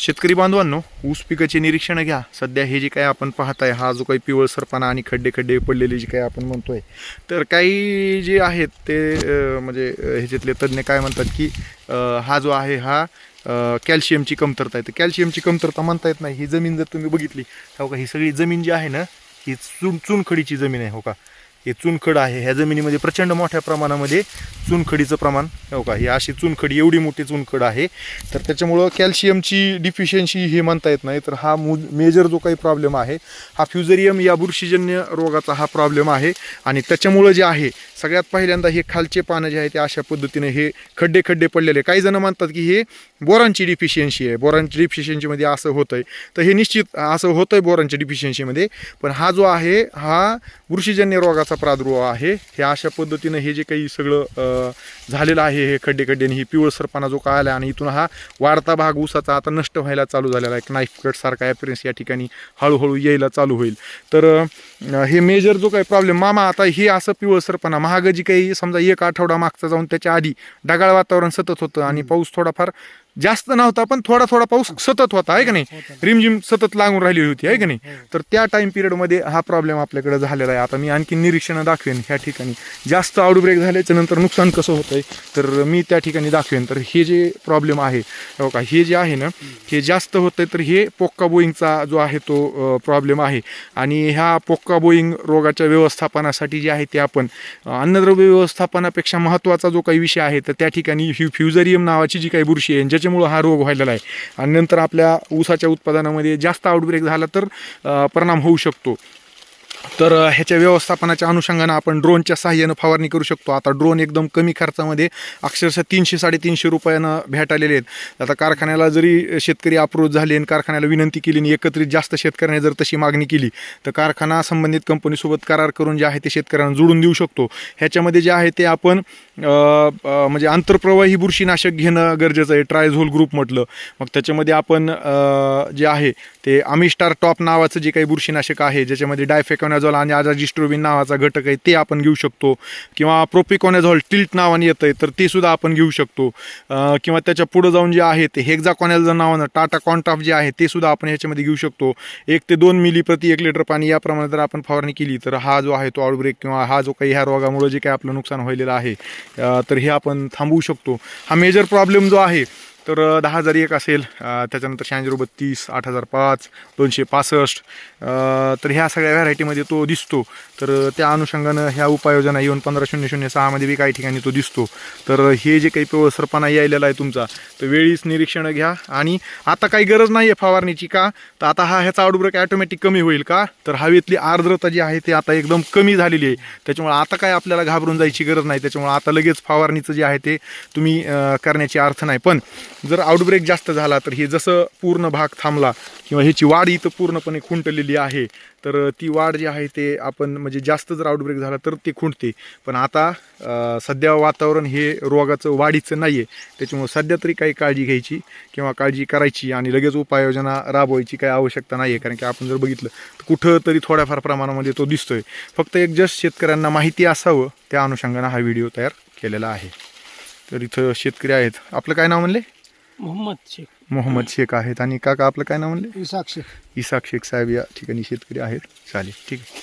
शेतकरी बांधवांनो, ऊस पिकाचे निरीक्षण घ्या. सध्या हे जे काही आपण पाहताय, हा जो काही पिवळसरपणा आणि खड्डे खड्डे पडलेले जे काही आपण म्हणतोय, तर काही जे आहेत ते म्हणजे ह्याच्यातले तज्ज्ञ काय म्हणतात की हा जो आहे हा कॅल्शियमची कमतरता आहे. तर कॅल्शियमची कमतरता म्हणता येत नाही. ही जमीन जर तुम्ही बघितली हो का, ही सगळी जमीन जी आहे ना, ही चुनखडीची जमीन आहे. हो का, हे चुनखड आहे. ह्या जमिनीमध्ये प्रचंड मोठ्या प्रमाणामध्ये चुनखडीचं प्रमाण हो का, ही अशी चुनखडी, एवढी मोठी चुनखड आहे. तर त्याच्यामुळं कॅल्शियमची डिफिशियन्सी हे म्हणता येत नाही. तर हा मेजर जो काही प्रॉब्लेम आहे, हा फ्युजेरियम या बुरशीजन्य रोगाचा हा प्रॉब्लेम आहे. आणि त्याच्यामुळं जे आहे, सगळ्यात पहिल्यांदा हे खालचे पानं जे आहे ते अशा पद्धतीने हे खड्डे खड्डे पडलेले. काही जण म्हणतात की हे बोरांची डिफिशियन्सी आहे. बोरांची डिफिशियन्सीमध्ये असं होतंय. तर हे निश्चित असं होतंय बोरांच्या डिफिशियन्सीमध्ये. पण हा जो आहे हा बुरशीजन्य रोगाचा प्रादुर्भाव आहे. हे अशा पद्धतीनं हे जे काही सगळं झालेलं आहे, हे खड्डे खड्ड्याने, ही पिवळसरपणा जो काय आला आणि इथून हा वाढता भाग ऊसाचा आता नष्ट व्हायला चालू झालेला आहे. नाईफ कट सारखा ॲपिरन्स या ठिकाणी हळूहळू यायला चालू होईल. तर हे मेजर जो काही प्रॉब्लेम मामा, आता हे असं पिवळसरपणा महाग जी काही समजा एक आठवडा मागचा जाऊन त्याच्या आधी ढगाळ वातावरण सतत होतं आणि पाऊस थोडाफार जास्त नव्हता, पण थोडा थोडा पाऊस सतत होता, आहे का नाही, रिमझिम सतत लागून राहिली होती, आहे का नाही. तर त्या टाइम पिरियडमध्ये हा प्रॉब्लेम आपल्याकडे झालेला आहे. आता मी आणखी निरीक्षणं दाखवेन ह्या ठिकाणी. जास्त आउटब्रेक झाल्याच्या नंतर नुकसान कसं होतंय तर मी त्या ठिकाणी दाखवेन. तर हे जे प्रॉब्लेम आहे हो का, हे जे आहे ना, हे जास्त होतंय. तर हे पोक्का बोईंगचा जो आहे तो प्रॉब्लेम आहे. आणि ह्या पोक्का बोईंग रोगाच्या व्यवस्थापनासाठी जे आहे ते आपण अन्नद्रव्य व्यवस्थापनापेक्षा महत्त्वाचा जो काही विषय आहे, तर त्या ठिकाणी फ्युजेरियम नावाची जी काही बुरशी आहे, ज्याच्यामुळं हा रोग व्हायलेला आहे. आणि नंतर आपल्या ऊसाच्या उत्पादनामध्ये जास्त आउटब्रेक झाला तर परिणाम होऊ शकतो. तर ह्याच्या व्यवस्थापनाच्या अनुषंगानं आपण ड्रोनच्या सहाय्यानं फवारणी करू शकतो. आता ड्रोन एकदम कमी खर्चामध्ये अक्षरशः 300-350 रुपयानं भेटालेले आहेत. आता कारखान्याला जरी शेतकरी अप्रोच झाले आणि कारखान्याला विनंती केली आणि एकत्रित जास्त शेतकऱ्याने जर तशी मागणी केली, तर कारखाना संबंधित कंपनीसोबत करार करून जे आहे ते शेतकऱ्यांना जोडून देऊ शकतो. ह्याच्यामध्ये जे आहे ते आपण म्हणजे आंतरप्रवाही बुरशीनाशक घेणं गरजेचं आहे. ट्रायझोल ग्रुप म्हटलं, मग त्याच्यामध्ये आपण जे आहे ते अमिस्टार टॉप नावाचं जे काही बुरशीनाशक आहे, ज्याच्यामध्ये डायफेकॉनॅझॉल आणि आझाजिस्ट्रोबिन नावाचा घटक आहे, ते आपण घेऊ शकतो. किंवा प्रोपिकॉनॅझॉल टिल्ट नावाने येतं आहे, तर ते सुद्धा आपण घेऊ शकतो. किंवा त्याच्या पुढं जाऊन जे आहे ते हेक्झाकॉनॅझॉल नावानं टाटा कॉन्टाफ जे आहे ते सुद्धा आपण ह्याच्यामध्ये घेऊ शकतो. 1 ते 2 मिली प्रति 1 लिटर पाणी याप्रमाणे जर आपण फवारणी केली, तर हा जो आहे तो आउटब्रेक किंवा हा जो काही ह्या रोगामुळे जे काही आपलं नुकसान व्हायलेलं आहे, तर हे आपण थांबवू शकतो. हा मेजर प्रॉब्लेम जो आहे तर 10,001 असेल, त्याच्यानंतर 9632, 8005, 265, तर ह्या सगळ्या व्हरायटीमध्ये तो दिसतो. तर त्या अनुषंगानं ह्या उपाययोजना येऊन 15006 बी काही ठिकाणी तो दिसतो. तर हे जे काही पिवळसरपणा यायलेला आहे तुमचा, तर वेळीच निरीक्षणं घ्या. आणि आता काही गरज नाही आहे फवारणीची. का तर आता ह्याचा आउटब्रेक ॲटोमॅटिक कमी होईल. का तर हवेतली आर्द्रता जी आहे ती आता एकदम कमी झालेली आहे. त्याच्यामुळे आता काय आपल्याला घाबरून जायची गरज नाही. त्याच्यामुळे आता लगेच फवारणीचं जे आहे ते तुम्ही करण्याची अर्थ नाही. पण जर आउटब्रेक जास्त झाला तर हे जसं पूर्ण भाग थांबला किंवा ह्याची वाढ इथं पूर्णपणे खुंटलेली आहे, तर ती वाढ जी आहे ते आपण म्हणजे जास्त जर आउटब्रेक झाला तर ते खुंटते. पण आता सध्या वातावरण हे रोगाचं वाढीचं नाही आहे. त्याच्यामुळे सध्या तरी काही काळजी घ्यायची किंवा काळजी करायची आणि लगेच उपाययोजना राबवायची काही आवश्यकता नाही आहे. कारण की आपण जर बघितलं तर कुठं तरी थोड्याफार प्रमाणामध्ये तो दिसतोय. फक्त एक जस्ट शेतकऱ्यांना माहिती असावं त्या अनुषंगानं हा व्हिडिओ तयार केलेला आहे. तर इथं शेतकरी आहेत. आपलं काय नाव म्हणले? मोहम्मद शेख आहेत. आणि काका आपलं काय नाव म्हणले? इसाक शेख. इसाक शेख साहेब या ठिकाणी शेतकरी आहेत. चालेल, ठीक आहे.